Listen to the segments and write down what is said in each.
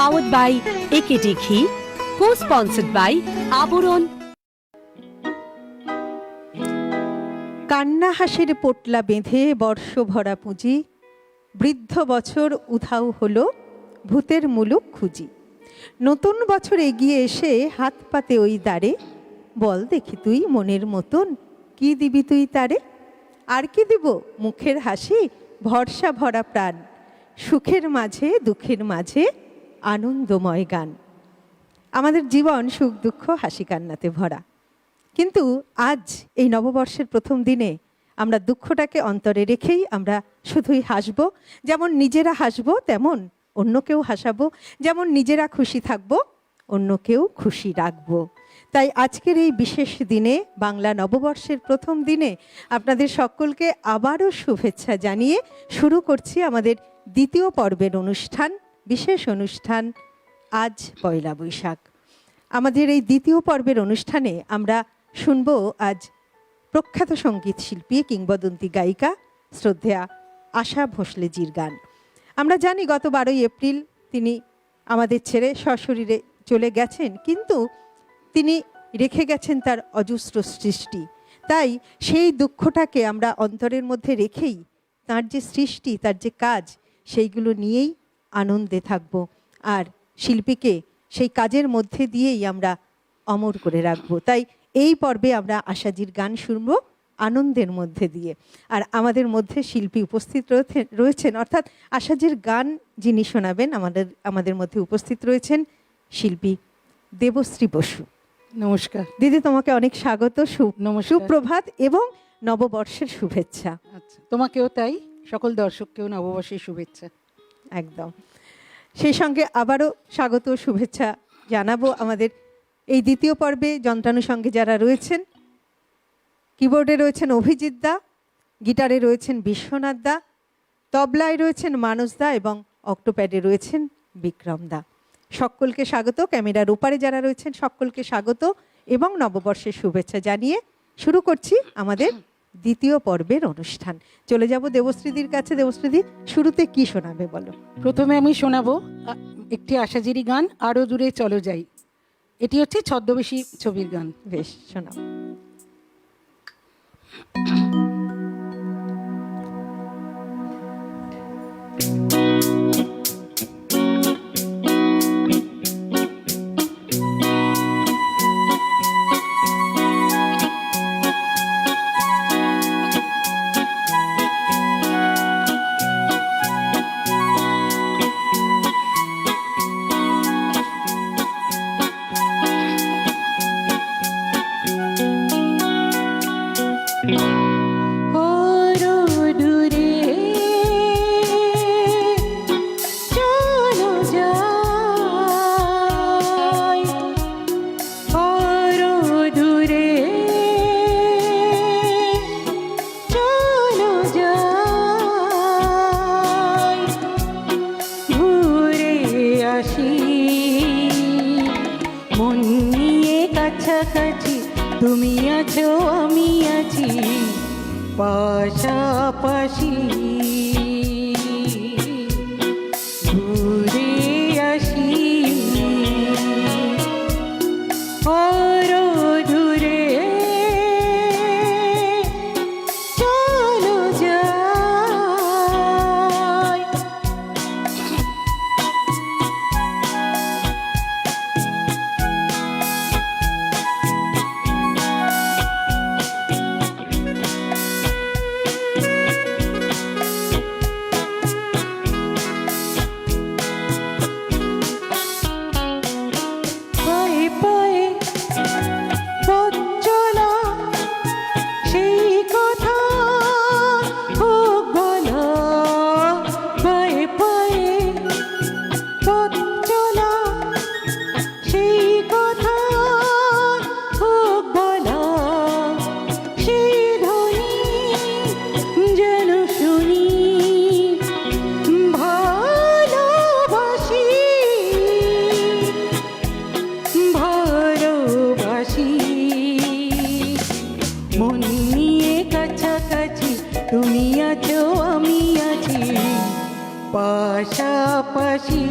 powered by AKT Ghee, co-sponsored by আবরণ। কান্না হাসির পোটলা বেঁধে বর্ষ ভরা পুঁজি, বৃদ্ধ বছর উধাও হলো ভূতের মুলুক খুঁজি। নতুন বছর এগিয়ে এসে হাত পাতে ওই দ্বারে, বল দেখি তুই মনের মতন কি দিবি তুই তারে। আর কি দিব মুখের হাসি, ভরসা ভরা প্রাণ, সুখের মাঝে দুঃখের মাঝে আনন্দময় গান। আমাদের জীবন সুখ দুঃখ হাসি কান্নাতে ভরা, কিন্তু আজ এই নববর্ষের প্রথম দিনে আমরা দুঃখটাকে অন্তরে রেখেই আমরা শুধুই হাসব। যেমন নিজেরা হাসব তেমন অন্যকেও হাসাবো, যেমন নিজেরা খুশি থাকব অন্যকেও খুশি রাখব। তাই আজকের এই বিশেষ দিনে, বাংলা নববর্ষের প্রথম দিনে আপনাদের সকলকে আবারও শুভেচ্ছা জানিয়ে শুরু করছি আমাদের দ্বিতীয় পর্বের অনুষ্ঠান, বিশেষ অনুষ্ঠান আজ পয়লা বৈশাখ। আমাদের এই দ্বিতীয় পর্বের অনুষ্ঠানে আমরা শুনব আজ প্রখ্যাত সঙ্গীত শিল্পী, কিংবদন্তি গায়িকা শ্রদ্ধেয়া আশা ভোঁসলেজির গান। আমরা জানি গত 12ই এপ্রিল তিনি আমাদের ছেড়ে সশরীরে চলে গেছেন, কিন্তু তিনি রেখে গেছেন তার অজস্র সৃষ্টি। তাই সেই দুঃখটাকে আমরা অন্তরের মধ্যে রেখেই তার যে সৃষ্টি, তার যে কাজ, সেইগুলো নিয়েই আনন্দে থাকব, আর শিল্পীকে সেই কাজের মধ্যে দিয়েই আমরা অমর করে রাখব। তাই এই পর্বে আমরা আশাজির গান শুনব আনন্দের মধ্যে দিয়ে। আর আমাদের মধ্যে শিল্পী উপস্থিত রয়েছেন, অর্থাৎ আশাজির গান যিনি শোনাবেন, আমাদের মধ্যে উপস্থিত রয়েছেন শিল্পী দেবশ্রী বসু। নমস্কার দিদি, তোমাকে অনেক স্বাগত, নমস্কার। সুপ্রভাত এবং নববর্ষের শুভেচ্ছা। আচ্ছা, তোমাকেও তাই, সকল দর্শককেও নববর্ষের শুভেচ্ছা। একদম, সেই সঙ্গে আবারও স্বাগত ও শুভেচ্ছা জানাবো আমাদের এই দ্বিতীয় পর্বে যন্ত্রানুষঙ্গে যারা রয়েছেন। কিবোর্ডে রয়েছেন অভিজিৎ দা, গিটারে রয়েছেন বিশ্বনাথ দা, তবলায় রয়েছেন মানস দা এবং অক্টোপ্যাডে রয়েছেন বিক্রম দা। সকলকে স্বাগত, ক্যামেরার ওপারে যারা রয়েছেন সকলকে স্বাগত এবং নববর্ষের শুভেচ্ছা জানিয়ে শুরু করছি আমাদের দ্বিতীয় পর্বের অনুষ্ঠান। চলে যাব দেবশ্রীদির কাছে। দেবশ্রীদি, শুরুতে কি শোনাবে বলো? প্রথমে আমি শোনাবো একটি আশাজিরি গান, আরো দূরে চলো যাই। এটি হচ্ছে ছদ্মবেশী ছবির গান। বেশ, শোনাও। তুমি আছো আমি আছি পাশাপাশি, ঘুরে আসি আরো দূরে চলো যাই। পাশাপাশি।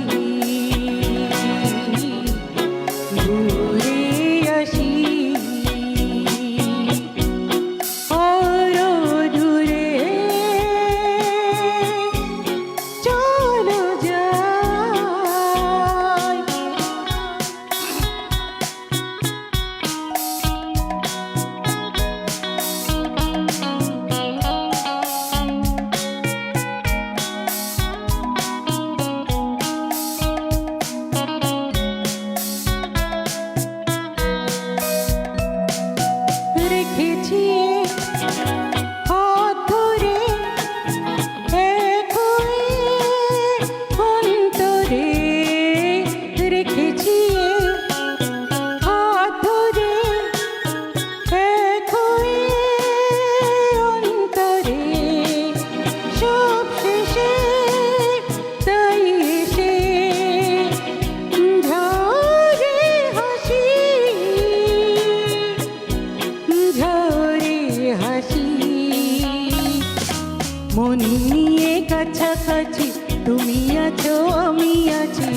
মন নিয়ে কাছাকাছি তুমি আছো আমি আছি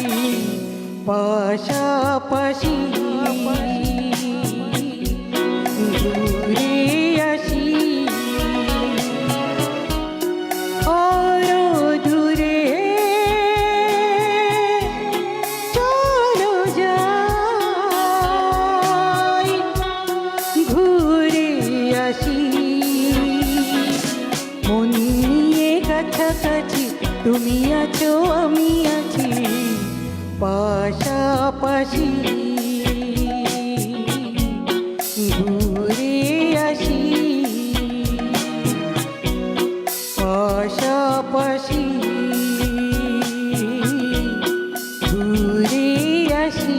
পাশাপাশি ঘুরে আসি আরো দূরে চলো যাই ঘুরে আসি মন নিয়ে কাছাকাছি তুমি আছো আমি আছি পাশাপাশি ঘুরে আসি পাশাপাশি ঘুরে আসি।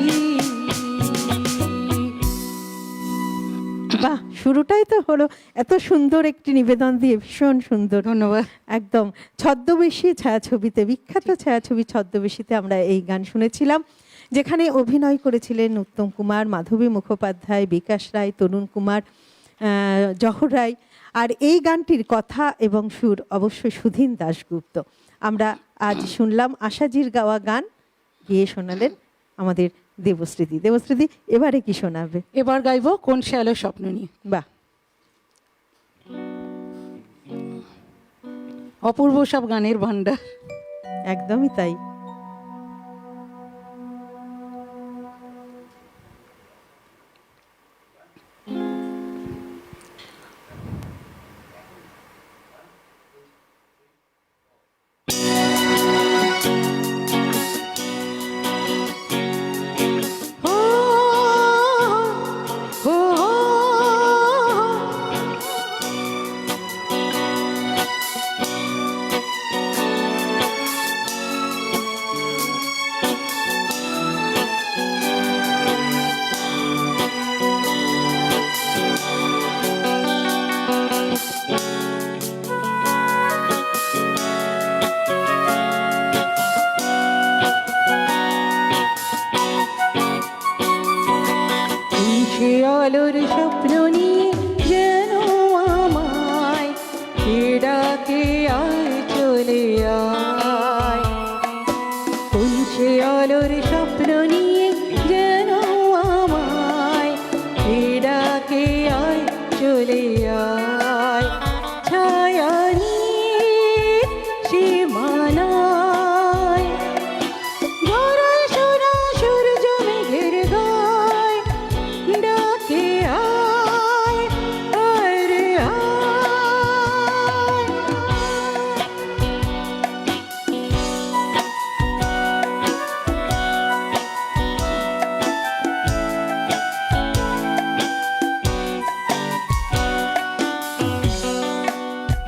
বাহ, শুরুটাই তো হলো এত সুন্দর একটি নিবেদন দিয়ে, ভীষণ সুন্দর। ধন্যবাদ। একদম ছদ্মবেশী ছায়াছবিতে, বিখ্যাত ছায়াছবি ছদ্মবেশীতে আমরা এই গান শুনেছিলাম, যেখানে অভিনয় করেছিলেন উত্তম কুমার, মাধবী মুখোপাধ্যায়, বিকাশ রায়, তরুণ কুমার, জহর রায়। আর এই গানটির কথা এবং সুর অবশ্যই সুধীন দাশগুপ্ত। আমরা আজ শুনলাম আশাজির গাওয়া গান, গিয়ে শোনালেন আমাদের দেবশ্রীদি। দেবশ্রীদি, এবারে কি শোনাবে? এবার গাইবো কোন সে আলো স্বপ্ন নিয়ে। বাহ, অপূর্ব সব গানের ভান্ডার। একদমই তাই। সে আলোর স্বপ্ন নিয়ে যেন আমায় ডাকে আয় চলে আয় কোন সে আলোর স্বপ্ন নিয়ে যেন আমায় ডাকে আয় চলে আয় ছায়া নিয়ে সীমানায় গড়ায় সোনা সূর্য মেঘের গায় ডাকে আয় আয় রে আয়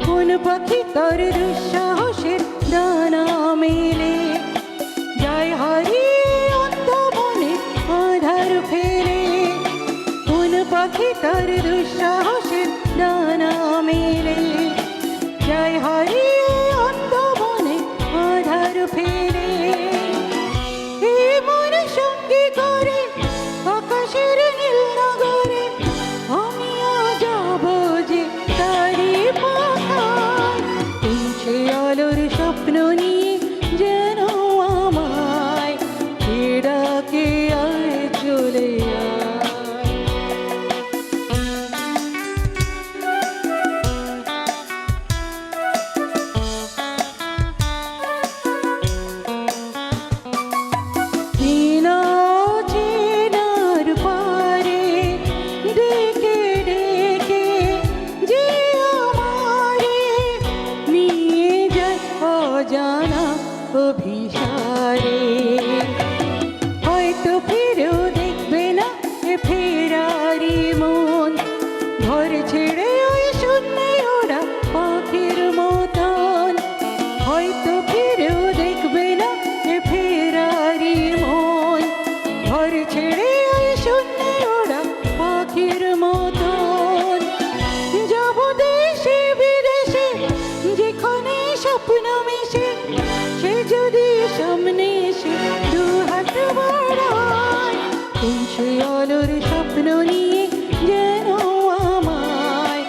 কোন পাখি তার দুঃসাহসের ডানা মেলে যায় হারিয়ে অন্ধ মনে আধার ফেলে কোন পাখি তার দুঃসাহসের ডানা মেলে যায় হারিয়ে অন্ধ মনে আধার ফেলে এ মন সঙ্গী করে আকাশের নীল নগরে আমিও যাব যে তারি পাখায় কোন সে আলোর স্বপ্ন নিয়ে যেন আমায় ডাকে আয় চলে আয় চেনা চেনার পারে ডেকে ডেকে যে আমারে নিয়ে যায় অজানা অভিসারে হয়তো ফিরেও দেখবে না এ ফেরারি মন ঘর ছেড়ে ওই শূন্যে ওরা পাখির মতন হয়তো ফিরেও দেখবে না এ ফেরারি মন ঘর ছেড়ে ওই শূন্যে ওরা পাখির মতন যাব দেশে বিদেশে যেখানে স্বপ্ন মিশে সে যদি সামনে এসে দু হাত বাড়ায় কোন সে আলোর স্বপ্ন নিয়ে যেন আমায়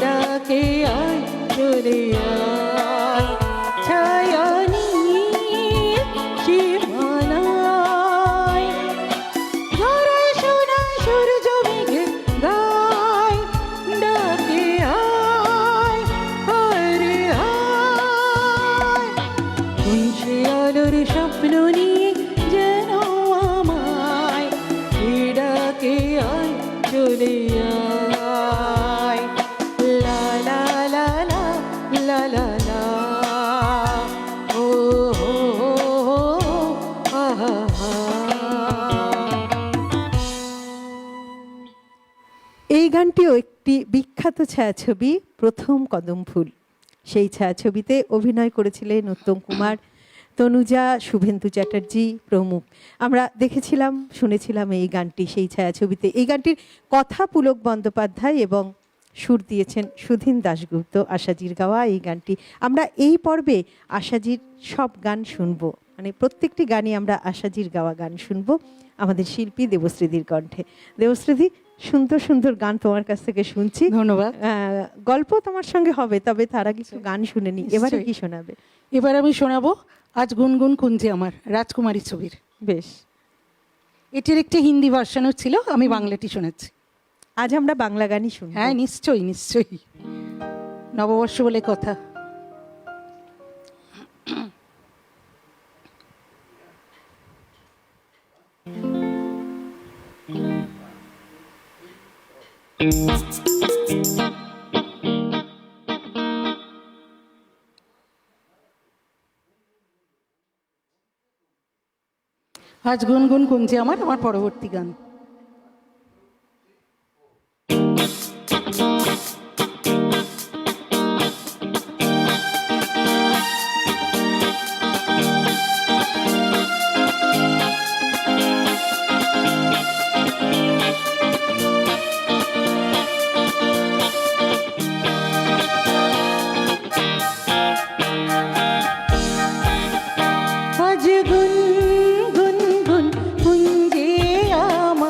ডাকে আয় চলে আয় লা লা লা, ও হো হো, আহা হা। এই গানটিও একটি বিখ্যাত ছায়াছবি প্রথম কদম ফুল। সেই ছায়াছবিতে অভিনয় করেছিলেন উত্তম কুমার, তনুজা, শুভেন্দু চ্যাটার্জি প্রমুখ। আমরা দেখেছিলাম, শুনেছিলাম এই গানটি সেই ছায়াছবিতে। এই গানটির কথা পুলক বন্দ্যোপাধ্যায় এবং সুর দিয়েছেন সুধীন দাশগুপ্ত। আশাজির গাওয়া এই গানটি। আমরা এই পর্বে আশাজির সব গান শুনবো, মানে প্রত্যেকটি গানই আমরা আশাজির গাওয়া গান শুনবো আমাদের শিল্পী দেবশ্রীদির কণ্ঠে। দেবশ্রীদি, সুন্দর সুন্দর গান তোমার কাছ থেকে শুনছি। ধন্যবাদ। গল্প তোমার সঙ্গে হবে, তবে তার আগে কিছু গান শুনে নি। এবারে নিশ্চয়ই। কি শোনাবে? এবার আমি শোনাবো আজ গুনগুন কুঞ্জে আমার, রাজকুমারী ছবির। বেশ, এটির একটি হিন্দি ভার্সনও ছিল, আমি বাংলাটি শোনাচ্ছি। আজ আমরা বাংলা গানই শুনবো। হ্যাঁ, নিশ্চয়ই নিশ্চয়ই। নববর্ষ বলে কথা। আজ গুনগুন কুঞ্জে আমার, আমার পরবর্তী গান। আজ গুন গুন গুন কুঞ্জে আমার,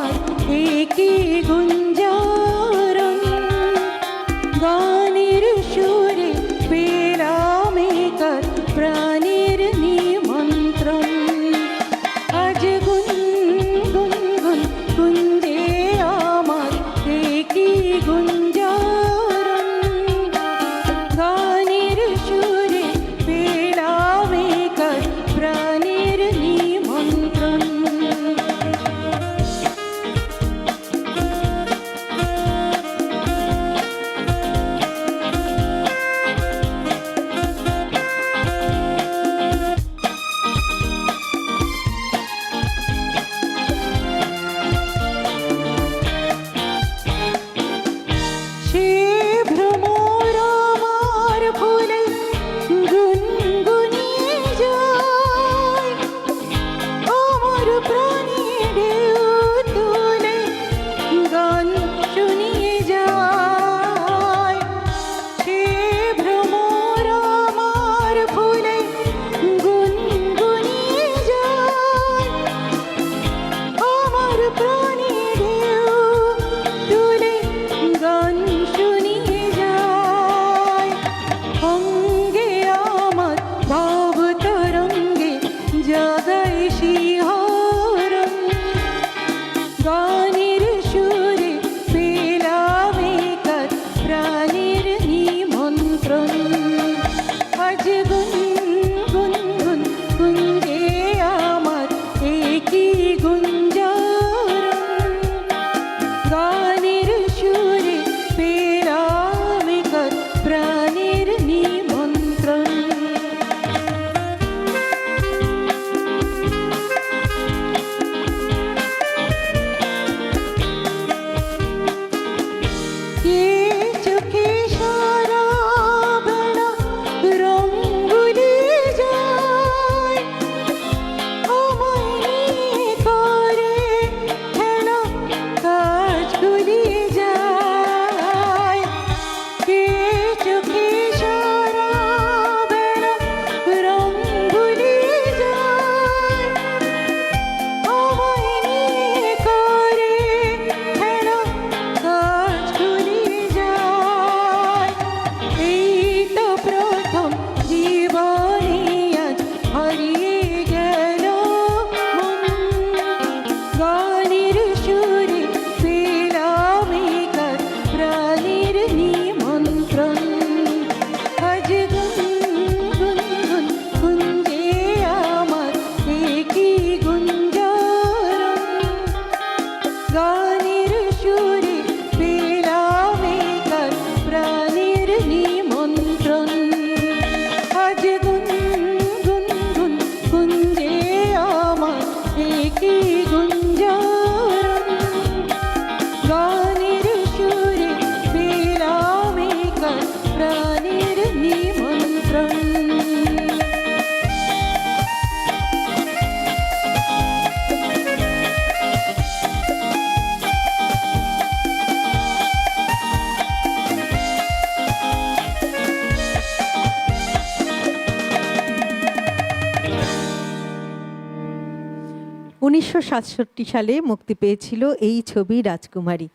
1967 সালে মুক্তি পেয়েছিল এই ছবি রাজকুমারী।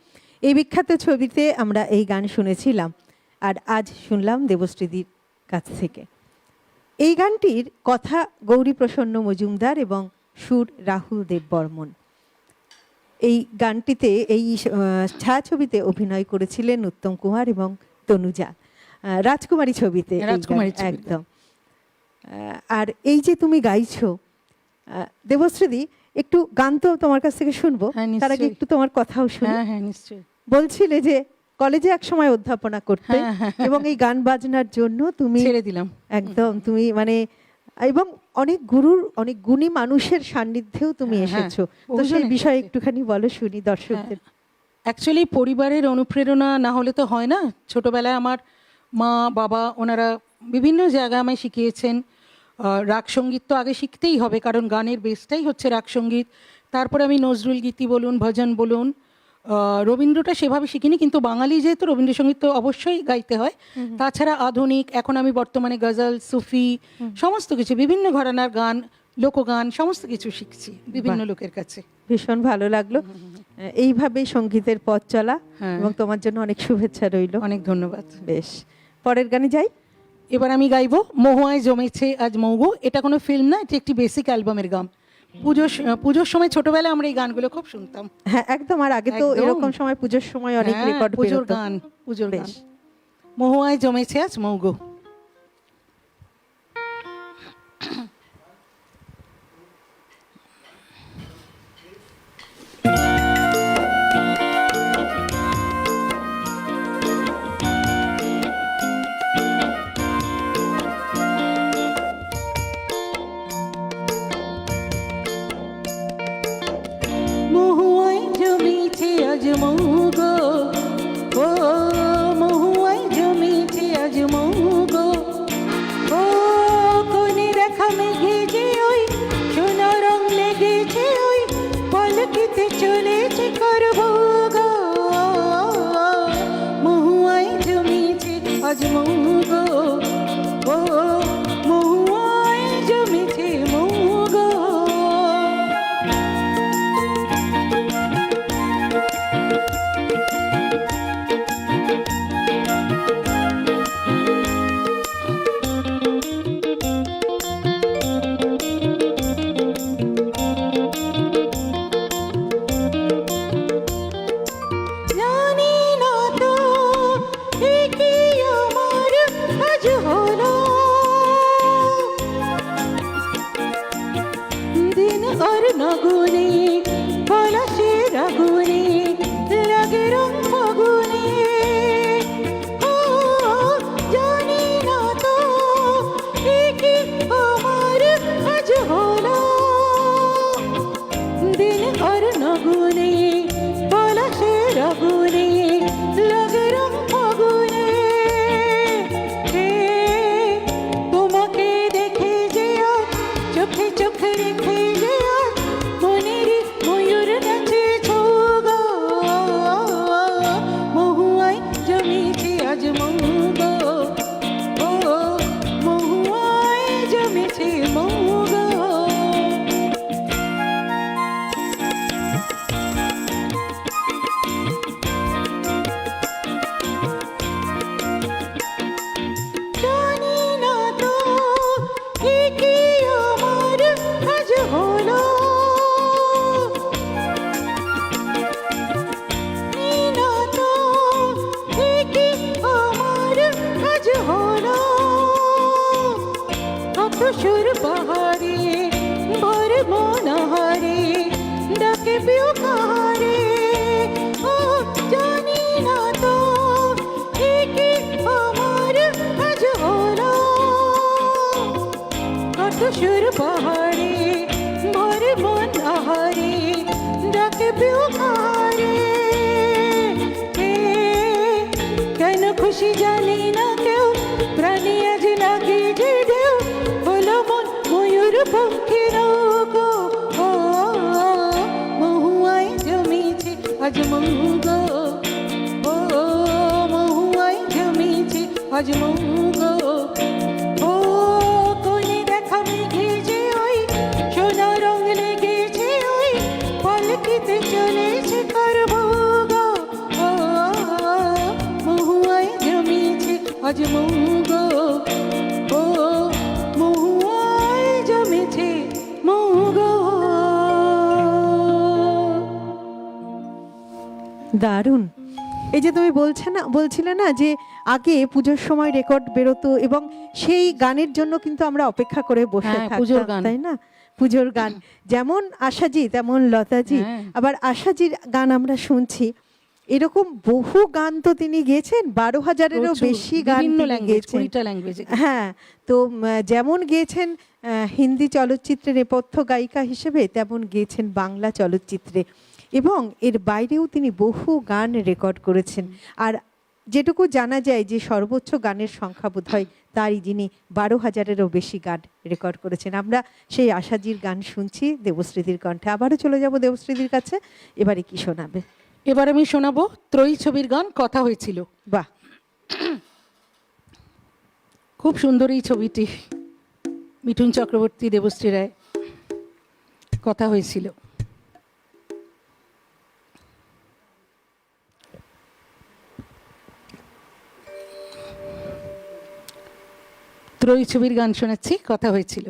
এই বিখ্যাত ছবিতে আমরা এই গান শুনেছিলাম, আর আজ শুনলাম দেবশ্রীদির কাছ থেকে। এই গানটির কথা গৌরীপ্রসন্ন মজুমদার এবং সুর রাহুল দেব বর্মন। এই গানটিতে এই ছায়াছবিতে অভিনয় করেছিলেন উত্তম কুমার এবং তনুজা। রাজকুমারী ছবিতে একদম। আর এই যে তুমি গাইছো দেবশ্রীদি, একটু গান তো তোমার কাছ থেকে শুনবো, তার আগে একটু তোমার কথাও শুনি। হ্যাঁ নিশ্চয়ই। বলছিলে যে কলেজে এক সময় অধ্যাপনা করতে এবং এই গান বাজনার জন্য তুমি ছেড়ে দিলাম একদম। তুমি মানে এবং অনেক গুরুর, অনেক গুণী মানুষের সান্নিধ্যেও তুমি এসেছো, তো সেই বিষয়ে একটুখানি বলো, শুনি দর্শকদের। অ্যাকচুয়ালি পরিবারের অনুপ্রেরণা না হলে তো হয় না। ছোটবেলায় আমার মা বাবা ওনারা বিভিন্ন জায়গায় আমায় শিখিয়েছেন। রাগ সঙ্গীত তো আগে শিখতেই হবে, কারণ গানের বেসটাই হচ্ছে রাগ সঙ্গীত। তারপরে আমি নজরুল গীতি বলুন, ভজন বলুন, রবীন্দ্রটা সেভাবে শিখিনি, কিন্তু বাঙালি যেহেতু রবীন্দ্রসঙ্গীত তো অবশ্যই গাইতে হয়। তাছাড়া আধুনিক, এখন আমি বর্তমানে গজল, সুফি, সমস্ত কিছু, বিভিন্ন ঘরানার গান, লোকগান, সমস্ত কিছু শিখছি বিভিন্ন লোকের কাছে। ভীষণ ভালো লাগলো। এইভাবেই সঙ্গীতের পথ চলা, এবং তোমার জন্য অনেক শুভেচ্ছা রইল। অনেক ধন্যবাদ। বেশ, পরের গানে যাই। এবার আমি গাইবো মহুয়ায় জমেছে আজ মৌগো। এটা কোনো ফিল্ম না, এটি একটি বেসিক অ্যালবামের গান। পুজোর সময় ছোটবেলায় আমরা এই গানগুলো খুব শুনতাম। হ্যাঁ একদম। আর আগে তো এরকম সময় পুজোর সময় অনেক রেকর্ড পুজোর গান। মহুয়ায় জমেছে আজ মৌগো। মহুয়ায় জমেছে আজ মৌগো, ও মহুয়ায় জমেছে আজ মৌগো, ও কোনে দেখা মেঘে যে ওই সোনা রং লেগেছে, ওই পলকিতে চলেছে করবো গো। মহুয়ায় জমেছে আজ মৌগো, ও মহুয়ায় জমেছে মৌগো। সুর বাহারে ভর মনহারে ডাকে পিও কাহারে, ও জানি না তো কি আমার আজ হলো। কত সুর বাহারে ভর মনহারে ডাকে পিও কাহারে, কেন খুশি জানি না কেউ, প্রাণী আজ লাগে যে ঢেউ, হলো মন ময়ূর পক্ষী নৌকো। ও মহুয়ায় জমেছে আজ মৌগো, ও মহুয়ায় জমেছে আজ মৌগো, ও কোনে দেখা মেঘে যে ওই সোনা রং লেগেছে, ওই আজ মৌগো ও মহুয়ায় জমেছে মৌগো। দারুণ। এই যে তুমি বলছিলে না যে আগে পুজোর সময় রেকর্ড বেরোতো এবং সেই গানের জন্য কিন্তু আমরা অপেক্ষা করে বসে হ্যাঁ, পুজোর থাকতাম, গান। তাই না? পুজোর গান, যেমন আশাজি তেমন লতাজি। হ্যাঁ। আবার আশাজির গান আমরা শুনছি, এরকম বহু গান তো তিনি গেয়েছেন, 12,000-এরও প্রচুর, বেশি গান বিভিন্ন তিনি ল্যাঙ্গুয়েজ, গেয়েছেন। 20টা ল্যাঙ্গুয়েজে। হ্যাঁ, তো যেমন গেয়েছেন হিন্দি চলচ্চিত্রে নেপথ্য গায়িকা হিসেবে, তেমন গেয়েছেন বাংলা চলচ্চিত্রে, এবং এর বাইরেও তিনি বহু গান রেকর্ড করেছেন। আর যেটুকু জানা যায় যে সর্বোচ্চ গানের সংখ্যা বোধহয় তারই, যিনি 12,000-এরও বেশি গান রেকর্ড করেছেন। আমরা সেই আশাজির গান শুনছি দেবশ্রীদির কণ্ঠে। আবারও চলে যাব দেবশ্রীদির কাছে। এবারে কি শোনাবে? এবার আমি শোনাবো ত্রয়ী ছবির গান কথা হয়েছিল। বাহ, খুব সুন্দর এই ছবিটি, মিঠুন চক্রবর্তী, দেবশ্রী রায়, কথা হয়েছিল। ত্রয়ী ছবির গান শোনাচ্ছি, কথা হয়েছিল।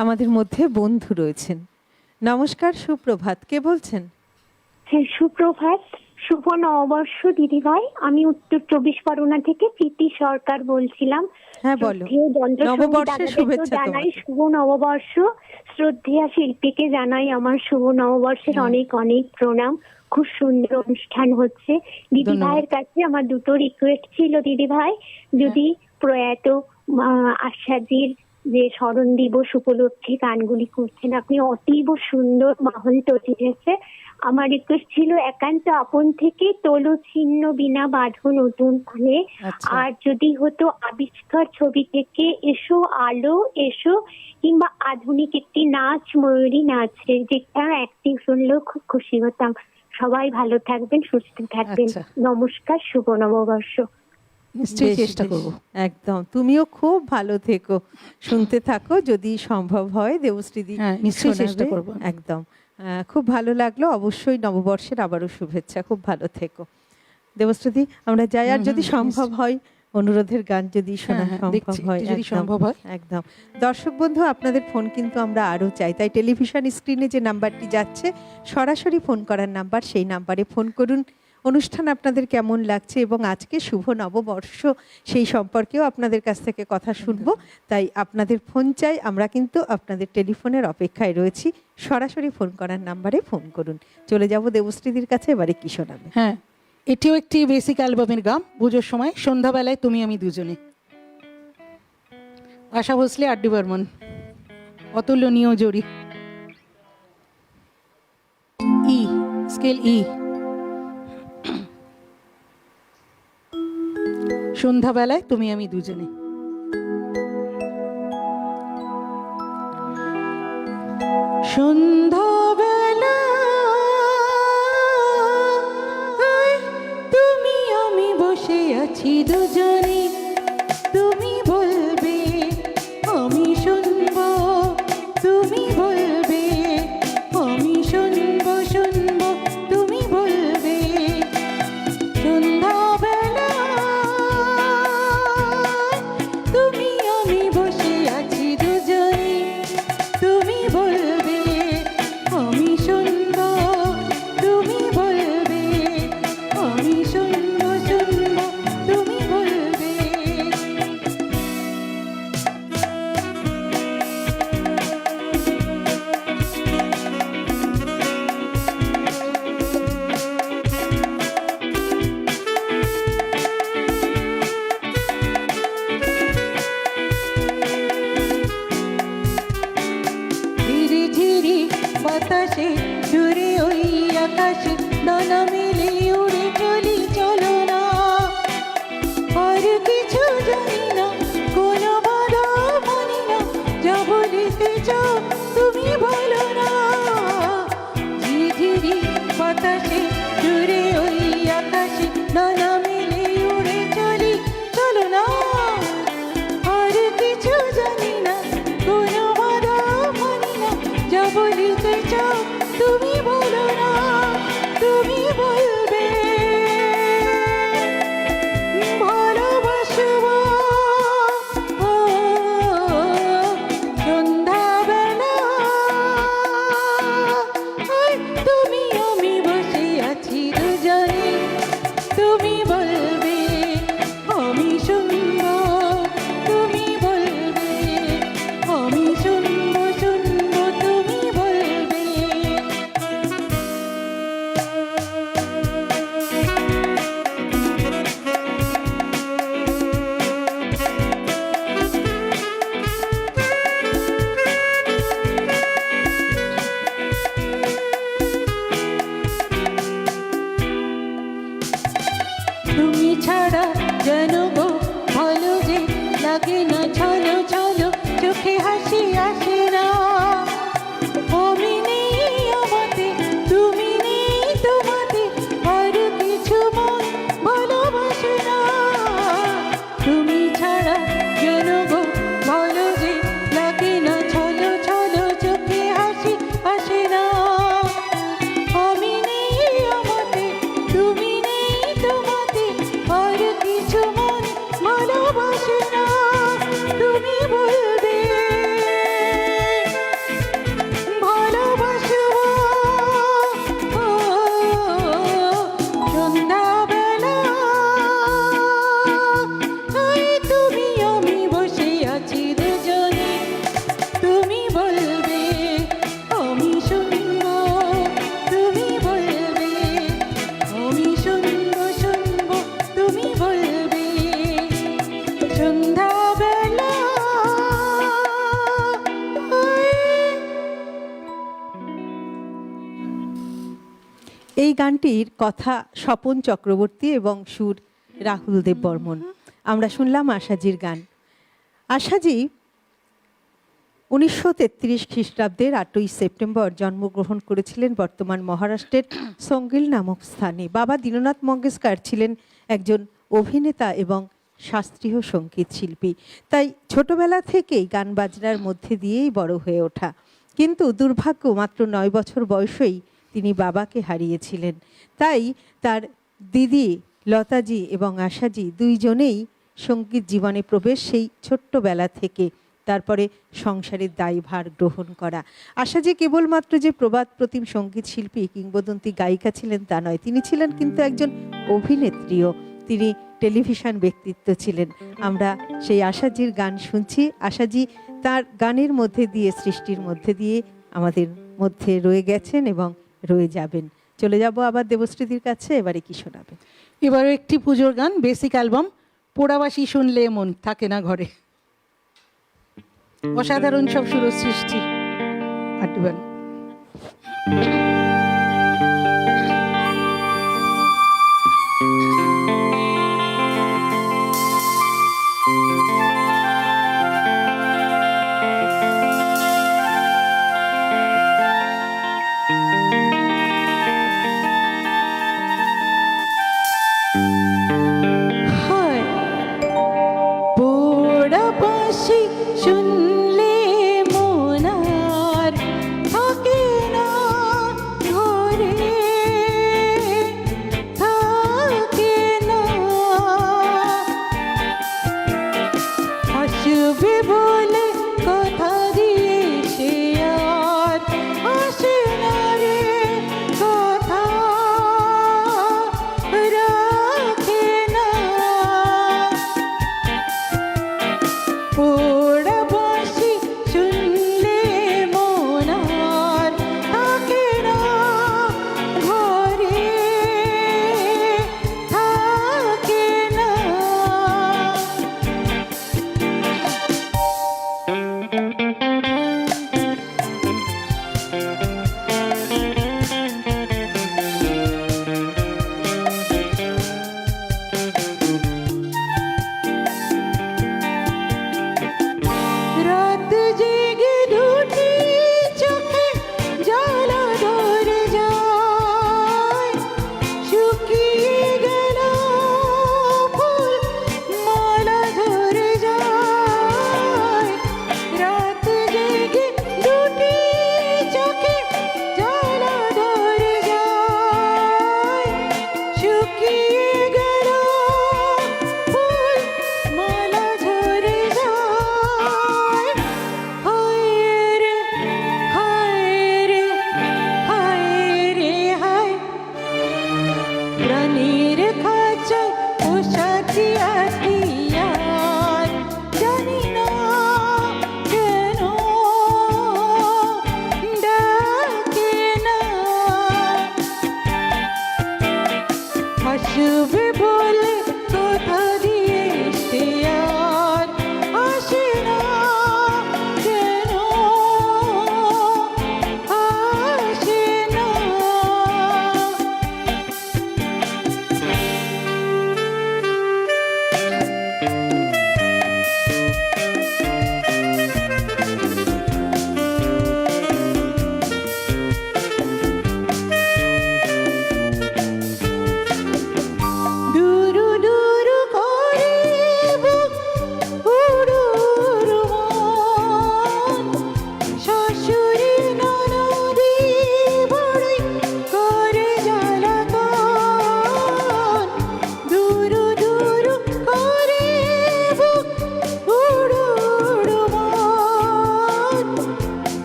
আমাদের মধ্যে বন্ধু রয়েছেন। নমস্কার, সুপ্রভাত, কে বলছেন? হ্যাঁ, সুপ্রভাত, শুভ নববর্ষ দিদিভাই। আমি উত্তর 24 পরগনা থেকে প্রীতি সরকার বলছিলাম। হ্যাঁ, বলো। শ্রদ্ধেয় যন্ত্রসঙ্গীত নববর্ষের দাদাদেরকেও শুভেচ্ছা জানাই তোমাকে। শুভ নববর্ষ। শ্রদ্ধেয়া শিল্পীকে জানাই আমার শুভ নববর্ষের অনেক অনেক প্রণাম। খুব সুন্দর অনুষ্ঠান হচ্ছে। দিদিভাইয়ের কাছে আমার দুটো রিকোয়েস্ট ছিল দিদিভাই, যদি প্রয়াত আশাজির যে স্মরণ দিবস উপলক্ষে গানগুলি করছেন, আপনি অতীব সুন্দর মাহল তৈরিয়েছে। আমার রিকোয়েস্ট ছিল একান্ত আপন থেকে তোলো ছিন্ন বিনা বাঁধো নতুন পানে। আচ্ছা। আর যদি হতো আবিষ্কার ছবি থেকে এসো আলো এসো, কিংবা আধুনিক একটি নাচ ময়ূরী নাচের যেটা অ্যাক্টিং শুনলেও খুব খুশি হতাম। সবাই ভালো থাকবেন, সুস্থ থাকবেন। আচ্ছা। নমস্কার, শুভ নববর্ষ। নিশ্চয়ই বেশ, চেষ্টা বেশ, করব। একদম। তুমিও খুব ভালো থেকো, শুনতে থাকো, যদি সম্ভব হয় দেবশ্রীদি হ্যাঁ, নিশ্চয়ই শোনাবে। চেষ্টা করব। একদম। খুব ভালো লাগলো, অবশ্যই নববর্ষের আবারও শুভেচ্ছা। খুব ভালো থেকো দেবশ্রীদি। আমরা যাই, আর যদি সম্ভব হয় অনুরোধের গান যদি শোনা হ্যাঁ, সম্ভব দেখছি, হয়, যদি একদম, সম্ভব হয়। একদম। দর্শক বন্ধু, আপনাদের ফোন কিন্তু আমরা আরও চাই, তাই টেলিভিশন স্ক্রিনে যে নাম্বারটি যাচ্ছে সরাসরি ফোন করার নাম্বার, সেই নাম্বারে ফোন করুন। অনুষ্ঠান আপনাদের কেমন লাগছে এবং আজকে শুভ নববর্ষ সেই সম্পর্কেও আপনাদের কাছ থেকে কথা শুনবো, তাই আপনাদের ফোন চাই। আমরা কিন্তু আপনাদের টেলিফোনের অপেক্ষায় রয়েছি। সরাসরি ফোন করার নাম্বারে ফোন করুন। চলে যাব দেবশ্রীদির কাছে, এবারে কি শোনাবে? হ্যাঁ, এটিও একটি বেসিক অ্যালবামের গান। পুজোর সময় সন্ধ্যাবেলায় তুমি আমি দুজনে। আশা ভোসলে, আর ডি বর্মন, অতুলনীয় জড়ি। ই স্কেল ই। সন্ধ্যাবেলায় তুমি আমি দুজনে। সন্ধ্যাবেলা তুমি আমি বসে আছি দুজনে, তুমি বলবে আমি শুনবো, তুমি বলবে আমি শুনবো, শুনবো তুমি বলবে। সন্ধ্যাবেলা তুমি আমি বসে আছি দুজনে, তুমি বলবে আমি শুনবো, তুমি বলবে আমি শুনবো, শুনবো তুমি বলবে। ঝিরি ঝিরি বাতাসে জুড়ে ওই আকাশে দানা মেলে উড়ে চলি, চলো না আর কিছু জানি না, কোনো বাধা মানি না, যা বলিতে চাও তুমি বলো না। ঝিরি বাতাসে জুড়ে ওই আকাশে দানা মেলে উড়ে চলি, চলো না আর কিছু জানি না, কোনো বাধা মানি না, যা বলিতে চাও তুমি বলো না, তুমি বলবে ভালোবাসবো। সন্ধ্যাবেলা তুমি আমি বসে আছি দুজনে, তুমি বলবে আমি শুনবো, তুমি বলবে আমি শুনবো, শুনবো তুমি বলবে। তুমি ছাড়া যেন গো ভালো যে লাগে না, ছলো ছলো চোখে হাসি আসে না। আমি নেই আমাতে, তুমি নেই তোমাতে, আর কিছু মন ভালোবাসে না। তুমি ছাড়া যেন গো ভালো যে লাগে না, ছলো ছলো চোখে হাসি আসে না। আমি নেই আমাতে, তুমি নেই তোমাতে, আর কিছু মন ভালোবাসে না। গানটির কথা স্বপন চক্রবর্তী এবং সুর রাহুল দেব বর্মন। আমরা শুনলাম আশাজির গান। আশাজি 1933 খ্রিস্টাব্দের 8ই সেপ্টেম্বর জন্মগ্রহণ করেছিলেন বর্তমান মহারাষ্ট্রের সঙ্গিল নামক স্থানে। বাবা দীননাথ মঙ্গেশকর ছিলেন একজন অভিনেতা এবং শাস্ত্রীয় সঙ্গীত শিল্পী, তাই ছোটবেলা থেকেই গান বাজনার মধ্যে দিয়েই বড় হয়ে ওঠা। কিন্তু দুর্ভাগ্য, মাত্র 9 বছর বয়সেই তিনি বাবাকে হারিয়েছিলেন। তাই তার দিদি লতাজি এবং আশাজি দুইজনেই সঙ্গীত জীবনে প্রবেশ সেই ছোট্টবেলা থেকে, তারপরে সংসারের দায়ভার গ্রহণ করা। আশাজি কেবলমাত্র যে প্রবাদ প্রতিম সঙ্গীত শিল্পী, কিংবদন্তি গায়িকা ছিলেন তা নয়, তিনি ছিলেন কিন্তু একজন অভিনেত্রীও। তিনি টেলিভিশন ব্যক্তিত্ব ছিলেন। আমরা সেই আশাজির গান শুনছি। আশাজি তার গানের মধ্যে দিয়ে, সৃষ্টির মধ্যে দিয়ে আমাদের মধ্যে রয়ে গেছেন এবং রয়ে যাবেন। চলে যাব আবার দেবশ্রীদির কাছে। এবারে কি শোনাবে? এবারও একটি পুজোর গান, বেসিক অ্যালবাম, পোড়াবাসী শুনলে মন থাকে না ঘরে। অসাধারণ সব সুর সৃষ্টি। আটবেন শুনলে মন আর থাকে না ঘরে, থাকে না। আসবে বলে কথা দিয়ে সে আর আসে না রে, কথা রাখে না। পোড়াবাসী শুনলে মন আর থাকে না ঘরে, থাকে না। রাত জেগে দুটি চোখে জ্বালা ধরে যায়, শুকিয়ে গেল ফুল মালা ধরে যায়। রাত জেগে দুটি চোখে জ্বালা ধরে যায়, শুকিয়ে গেল ফুল মালা ধরে যায়। হায় রে হায় রে হায় রে হায়, প্রাণীর খাঁচায় পোষাচ্ছি আর জানি না কেন ডাকে না। আসবে বলে কথা দিয়ে সে আর আসে না কেন, আসে না। দুরু দুরু করে বুক উড়ু উড়ু মন, শাশুড়ি ননদি বড়ই করে জ্বালাতন। দুরু দুরু করে বুক উড়ু উড়ু মন,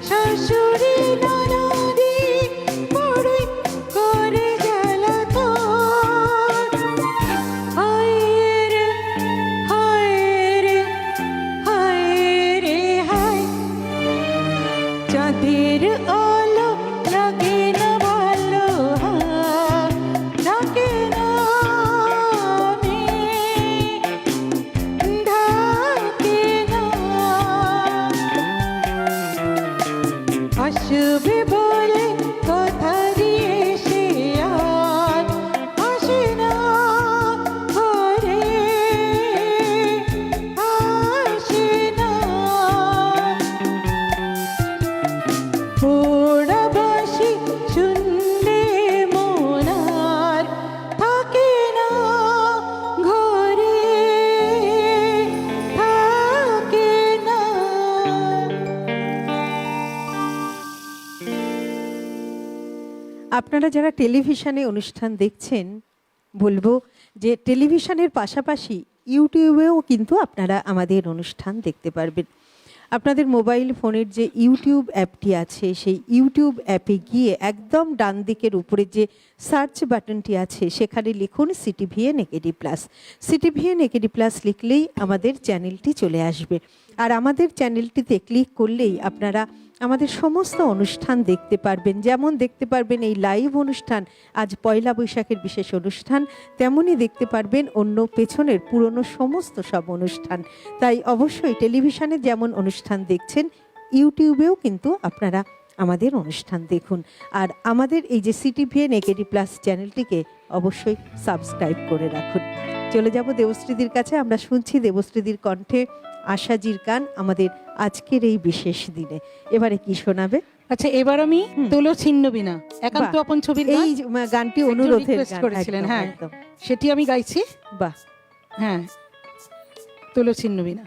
শাশুড়ি ননদি বড়ই করে জ্বালাতন। হায় রে হায় রে হায় রে হায়, চাঁদের আলো লাগে না ভালো, থাকে না আমি, ঢাকে না। আসবে বলে কথা দিয়ে সে আর আপনারা যারা টেলিভিশনে অনুষ্ঠান দেখছেন, বলবো যে টেলিভিশনের পাশাপাশি ইউটিউবেও কিন্তু আপনারা আমাদের অনুষ্ঠান দেখতে পারবেন। আপনাদের মোবাইল ফোনের যে ইউটিউব অ্যাপটি আছে, সেই ইউটিউব অ্যাপে গিয়ে একদম ডান দিকের উপরে যে সার্চ বাটনটি আছে, সেখানে লিখুন CTVN AKD plus. CTVN AKD plus লিখলেই আমাদের চ্যানেলটি চলে আসবে। আর আমাদের চ্যানেলটিতে ক্লিক করলেই আপনারা আমাদের সমস্ত অনুষ্ঠান দেখতে পারবেন। যেমন দেখতে পারবেন এই লাইভ অনুষ্ঠান, আজ পয়লা বৈশাখের বিশেষ অনুষ্ঠান, তেমনই দেখতে পারবেন অন্য পেছনের পুরনো সমস্ত সব অনুষ্ঠান। তাই অবশ্যই টেলিভিশনে যেমন অনুষ্ঠান দেখছেন, ইউটিউবেও কিন্তু আপনারা আমাদের অনুষ্ঠান দেখুন। আর আমাদের এই যে সিটিভিএন একেডি প্লাস চ্যানেলটিকে অবশ্যই সাবস্ক্রাইব করে রাখুন। চলে যাব দেবশ্রীদির কাছে। আমরা শুনছি দেবশ্রীদির কণ্ঠে আশাজির গান আমাদের আজকের এই বিশেষ দিনে। এবারে কি শোনাবে? আচ্ছা, এবার আমি তোলো ছিন্ন বিনা, একান্ত বাহ। আপন ছবির এই গানটি অনুরোধের রিকোয়েস্ট গান, করেছিলেন, একদম, হ্যাঁ, একদম। সেটি আমি গাইছি। বাহ। হ্যাঁ, তোলো ছিন্ন বিনা।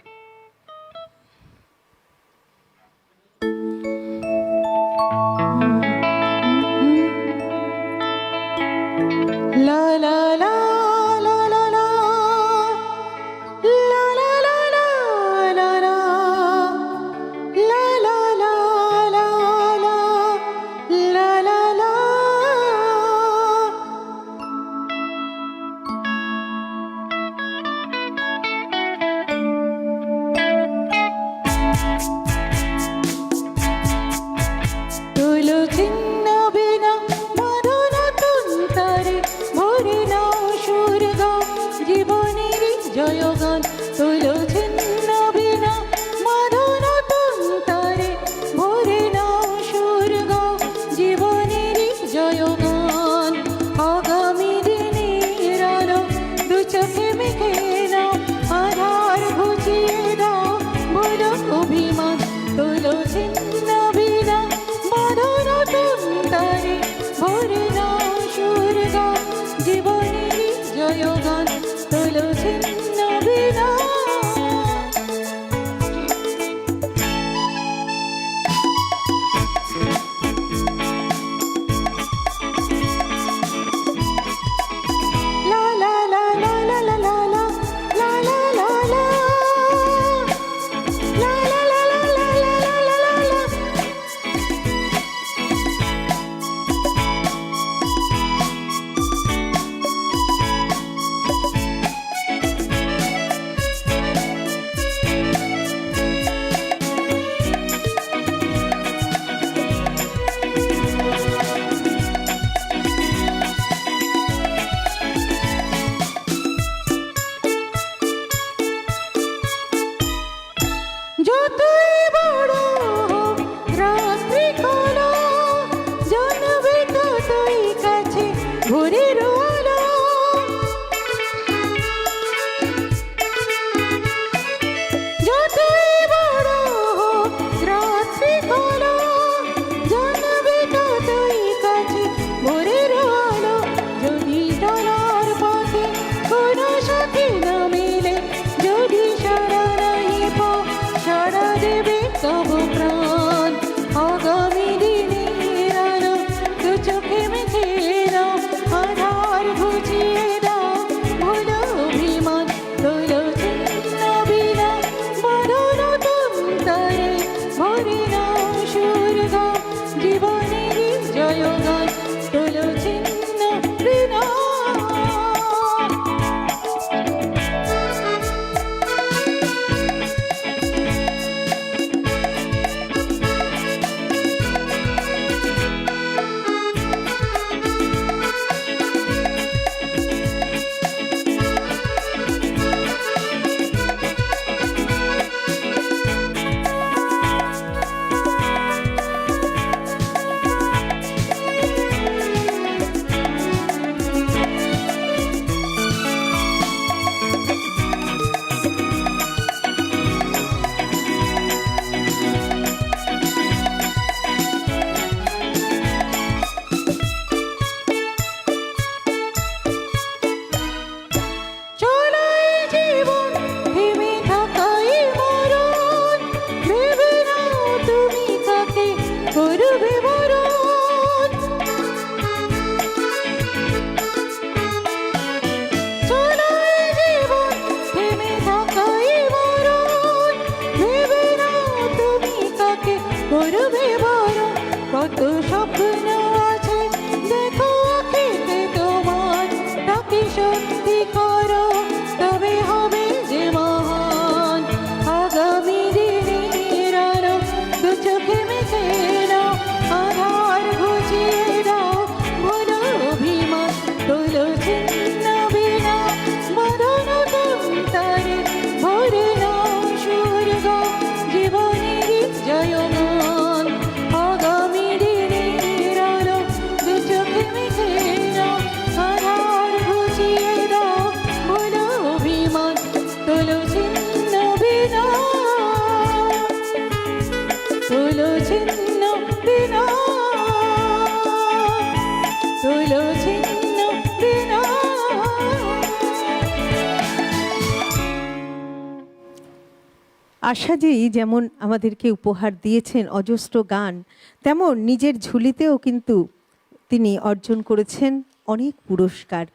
লা লা লা লা লা লা, লা লা লা লা লা লা, লা লা লা লা লা, লা লা লা। তোলো ছিন্ন বিনা মরণ তুন্তারে, ভরে নাও সুর গাও জীবনের জয়গান। তোলো ছিন্ন বিনা মরণ তুন্তারে, ভরে নাও সুর গাও জীবনের জয়গান। আগামী দিনের আলো দু চোখে মেখে নাও, আধার ঘুচিয়ে দাও বলো অভিমান। তোলো ছিন্ন বিনা মরণ তুন্তারে, ভরে নাও সুর গাও জীবনের জয়গান। তোলো ছিন্ন বিনা। আশাজি যেমন আমাদেরকে উপহার দিয়েছেন অজস্র গান, তেমন নিজের ঝুলিতেও কিন্তু তিনি অর্জন করেছেন অনেক পুরস্কার।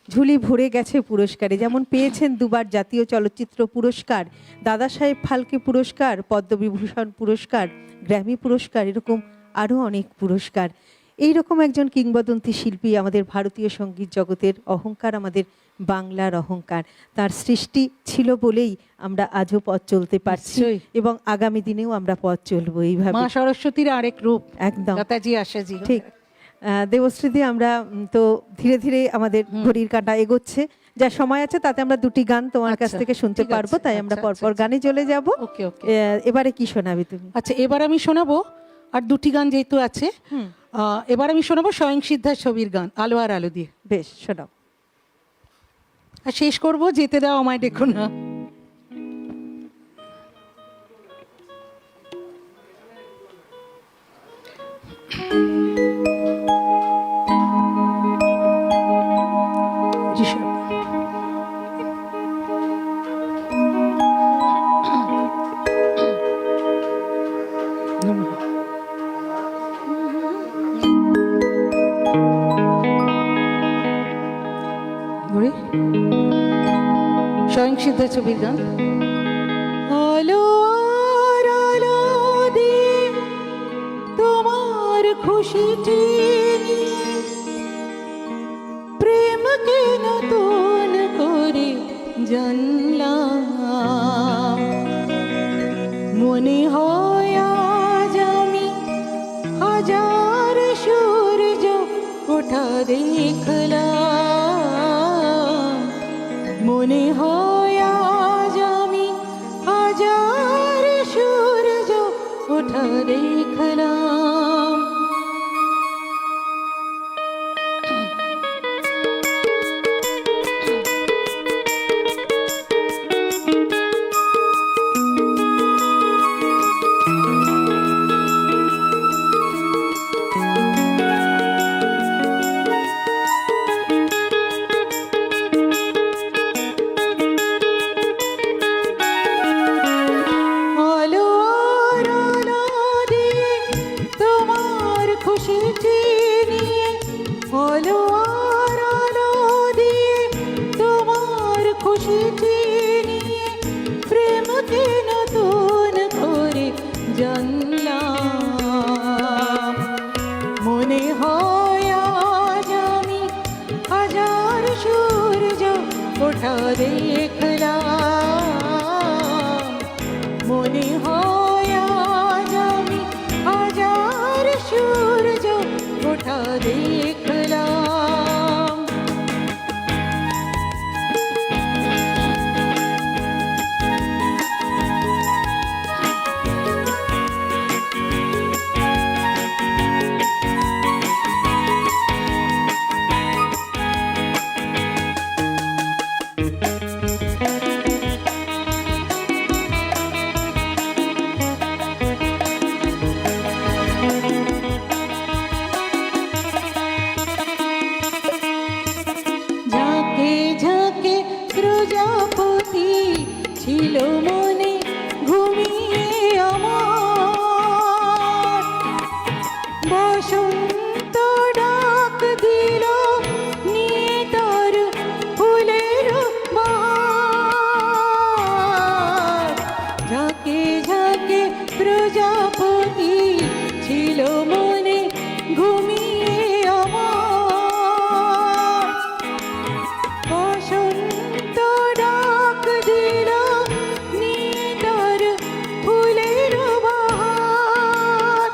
ঝুলি ভরে গেছে পুরস্কারে, যেমন পেয়েছেন দুবার জাতীয় চলচ্চিত্র পুরস্কার, দাদা সাহেব ফালকে পুরস্কার, পদ্মবিভূষণ পুরস্কার, গ্র্যামি পুরস্কার, এরকম আরও অনেক পুরস্কার। এইরকম একজন কিংবদন্তি শিল্পী, আমাদের ভারতীয় সঙ্গীত জগতের অহংকার, আমাদের বাংলার অহংকার। তার সৃষ্টি ছিল বলেই আমরা আজও পথ চলতে পারছি নিশ্চয়ই। এবং আগামী দিনেও আমরা পথ চলবো এইভাবে। মা সরস্বতীর আরেক রূপ একদম লতাজি আশাজি। ঠিক। দেবশ্রীদি, আমরা তো ধীরে ধীরে আমাদের ঘড়ির কাঁটা এগোচ্ছে, যা সময় আছে তাতে আমরা দুটি গান তোমার কাছ আচ্ছা, থেকে শুনতে ঠিক পারবো, আছে, তাই আমরা আচ্ছা, পরপর আচ্ছা, গানে চলে যাব। ওকে ওকে। এবারে কি শোনাবে তুমি? আচ্ছা, এবার আমি শোনাবো আর দুটি গান যেহেতু আছে, এবার আমি শোনাবো স্বয়ং সিদ্ধার ছবির গান আলো আর আলো দিয়ে। বেশ, শোনাও। আর শেষ করবো যেতে দাও আমায় দেখো না। জি স্যার। ধরে স্বয়ং সিদ্ধা ছবির গান। আলো আর আলো দিয়ে তোমার খুশিটি নিয়ে প্রেমকে নতুন করে জানলাম। মনে হয় আজ আমি হাজার সূর্য ওঠা দেখলাম। মনে হয় আজ আমি হাজার সূর্য ওঠা দেখলাম। আলো আর আলো দিয়ে তোমার খুশিটি নিয়ে, আলো আর আলো দিয়ে তোমার খুশিটি নিয়ে প্রেমকে নতুন করে জানলাম। মনে হয় আজ আমি হাজার সূর্য ওঠা দেখলাম। মনে হয় আজ আমি হাজার সূর্য ওঠা দেখলাম। ঝাঁকে ঝাঁকে প্রজাপতি ছিল মনে ঘুমিয়ে আমার। বসন্ত ডাক দিল নিয়ে তার ফুলের বাহার। ঝাঁকে ঝাঁকে প্রজাপতি ছিল মনে ঘুমিয়ে আমার। বসন্ত ডাক দিল নিয়ে তার ফুলের বাহার।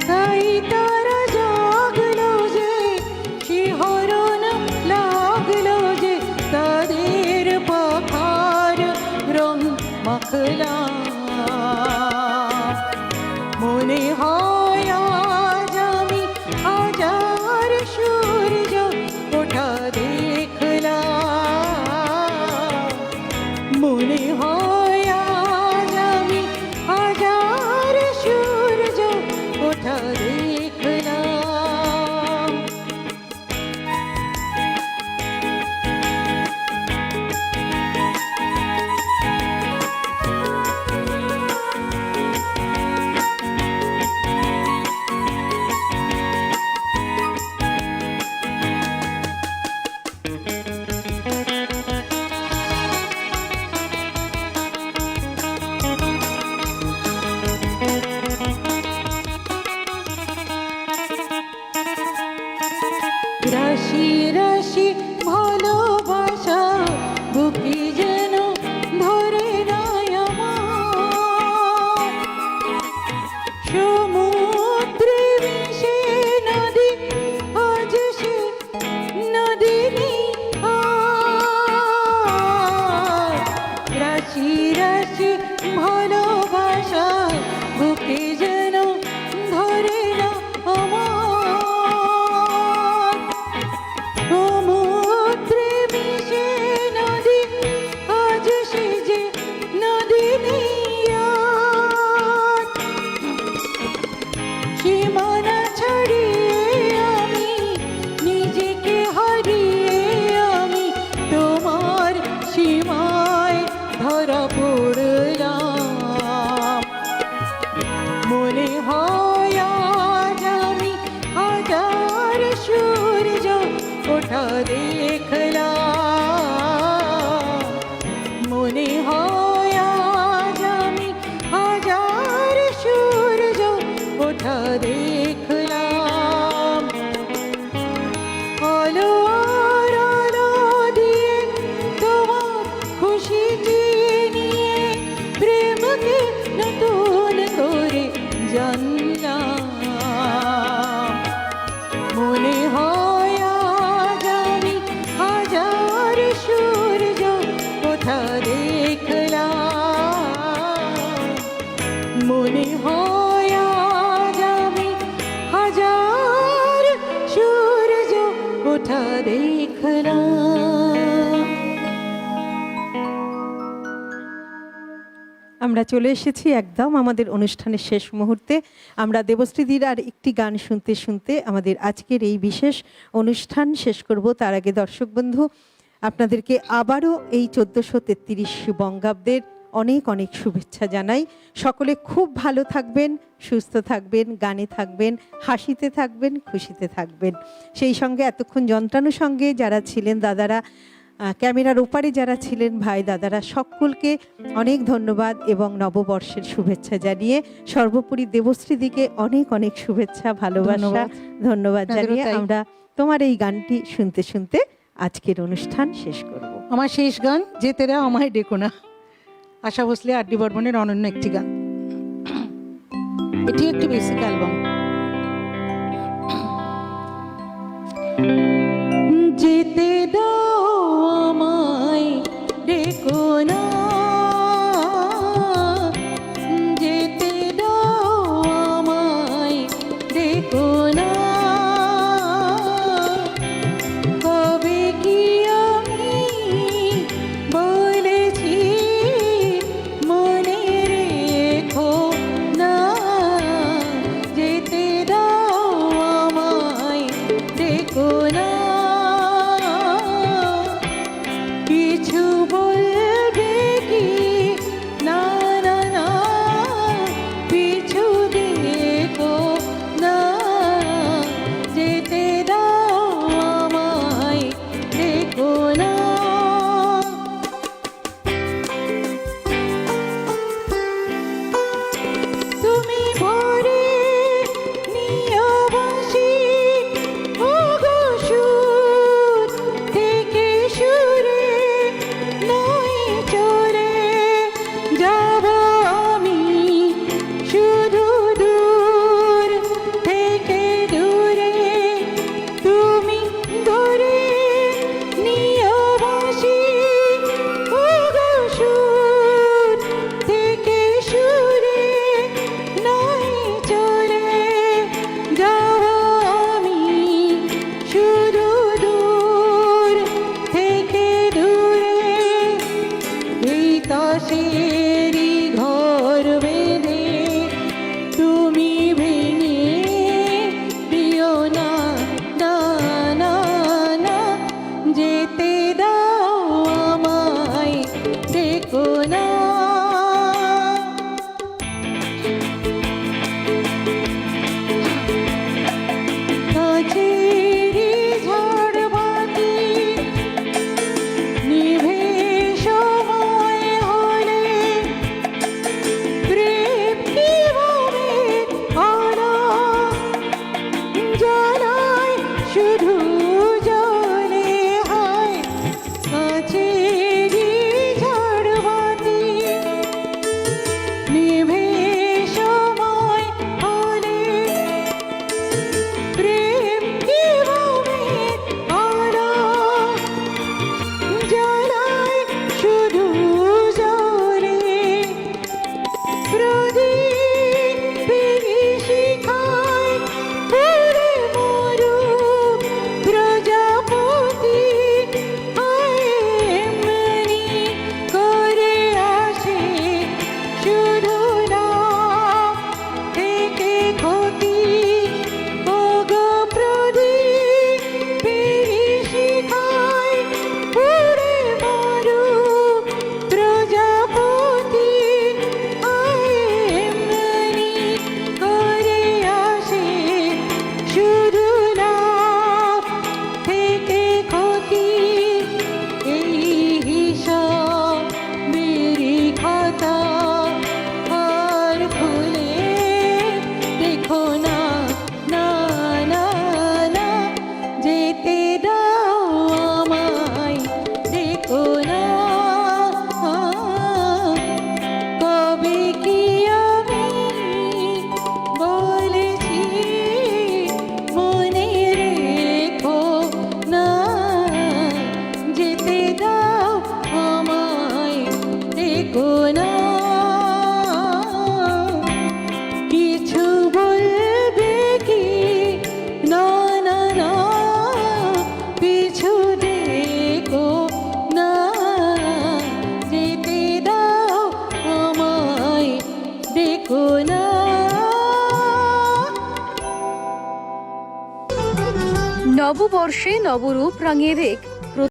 তাই তারা জাগলো যে, শিহরণ লাগলো যে, তাদের পাখার রং মাখলাম। মনে হয় আজ আমি হাজার সূর্য ওঠা দেখলাম। মনে হয় আজ আমি হাজার সূর্য ওঠা দেখলাম। আমরা চলে এসেছি একদম আমাদের অনুষ্ঠানের শেষ মুহূর্তে। আমরা দেবশ্রীদির আর একটি গান শুনতে শুনতে আমাদের আজকের এই বিশেষ অনুষ্ঠান শেষ করব। তার আগে দর্শক বন্ধু, আপনাদেরকে আবারও এই 1433 বঙ্গাব্দের অনেক অনেক শুভেচ্ছা জানাই। সকলে খুব ভালো থাকবেন, সুস্থ থাকবেন, গানে থাকবেন, হাসিতে থাকবেন, খুশিতে থাকবেন। সেই সঙ্গে এতক্ষণ যন্ত্রানুর সঙ্গে যারা ছিলেন দাদারা, ক্যামেরার ওপারে যারা ছিলেন ভাই দাদারা, সকলকে অনেক ধন্যবাদ এবং নববর্ষের শুভেচ্ছা জানিয়ে সর্বোপরি দেবশ্রীদিকে অনেক অনেক শুভেচ্ছা, ভালোবাসা, ধন্যবাদ জানিয়ে আমরা তোমার এই গানটি শুনতে শুনতে আজকের অনুষ্ঠান শেষ করব। আমার শেষ গান যেতেরা আমায় ডেকো না, আশা ভোসলে আর.ডি. বর্মনের অনন্য একটি গান। এটি একটি বেসিক অ্যালবাম। যেতে দাও আমায় ডেকো না, যেতে দাও আমায় ডেকো না, কবে কি আমি বলেছি মনে রেখো না, যেতে দাও আমায় ডেকো না, কিছু বলবে কি না না না, পিছু দেখো না, যেতে দাও আমায় দেখো না। তুমি ভরে নিও বাঁশি, ওগো সুর থেকে সুরে নয় চলে যাব আমি, শুধু দূর থেকে দূরে তুমি ধরে নিও বাঁশি, ওগো সুর থেকে সুরে নয় চলে যাব আমি, শুধু দূর থেকে দূরে, এই তাসেরই ঘর বেঁধে তুমি ভেঙে দিও না না না না, যেতে দাও আমায় ডেকো না। কাছেরই ঝাড়বাতি নিভে সময় হলে, প্রেম কিভাবে আনা জ্বালায় শুধু জলে হয়, কাছেরই ঝাড়বাতি নিভে সময় হলে, প্রেম কিভাবে আনা জ্বালায় শুধু জলে, প্রদীপেরই শিখায় পুড়ে মরুক প্রজাপতি, হায় নববর্ষে নবরূপ রঙের এক